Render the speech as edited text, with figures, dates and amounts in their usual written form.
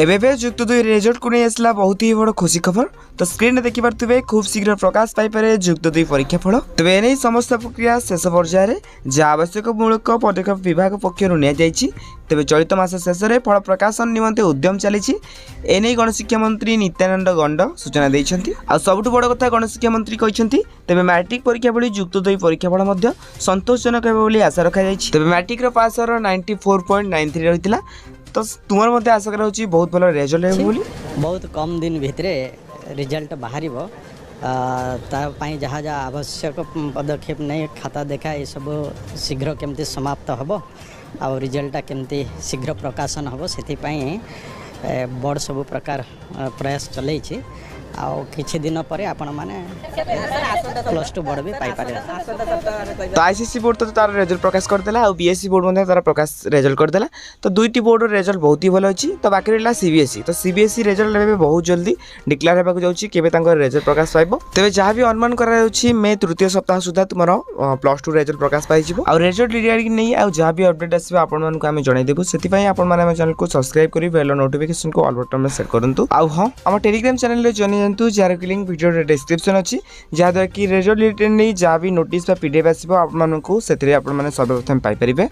एबे जुक्त 2 रिजल्ट को नहीं आसला बहुत ही बड़ खुशी खबर। तो स्क्रीन में देखिपे खूब शीघ्र प्रकाश पाइपे जुक्त 2 परीक्षा फल। तेज एने समस्त प्रक्रिया शेष पर्यायर जहाँ आवश्यक मूलक पदक्षेप विभाग पक्षर तेज चलित मास शेष में फल प्रकाशन निमंते उद्यम चली एने गणशिक्षा मंत्री नित्यानंद गंड सूचना देते। आ सबुठ बड़ कथा गणशिक्षा मंत्री कहते तेज मैट्रिक परीक्षा भली जुक्त 2 परीक्षा फल संतोषजनक होगा आशा रखा जाए। तेज मैट्रिक पास 94.93 रही। तो तुमर मध्य आशा कर बहुत भल रेजल्ट है बोली बहुत कम दिन भितर रिजल्ट बाहर जहाँ जहाँ आवश्यक पदक्षेप नहीं खाता देखा ये सब शीघ्र केमती समाप्त हम आ रिजल्ट केमती शीघ्र प्रकाशन हम से बड़ सब प्रकार प्रयास चल किछि दिन पर आपण माने +2 बोर्ड भी पाई पारे। तो आईसीसी बोर्ड तो तार रिजल्ट प्रकाश करदेला और बीएससी बोर्ड मध्य तार प्रकाश रिजल्ट करदेला। तो दुईटी बोर्ड रिजल्ट बहुत ही भल अच्छी। तो बाकी रहा सीबीएसई। तो सीबीएसई रिजल्ट एबे बहुत जल्दी डिक्लेयर होगा जाउची केबे तांकर रिजल्ट प्रकाश पाइबो। तेबे जहाँ भी अनुमान करा जाउची मे तृतीय सप्ताह सुधा तुमर +2 रिजल्ट प्रकाश पाई जिवो और रिजल्ट रिगार्डिंग नहीं आ जहाँ भी अपडेट आसीबो आपण मानकु आमे जणाई देबो। सेति पई आपण माने हम चैनल को सब्सक्राइब करी बेल नोटिफिकेशन को ऑल बटन में सेट करंतु। आ हां हम टेलीग्राम चैनल रे जॉइन जंतु जार की लिंक वीडियो डिस्क्रिप्शन अच्छी जहाँ द्वारा कि रिजल्ट रिलेटेड नहीं जहाँ भी नोटिस पीडीएफ आसो आप सर्वप्रथम पाइपर।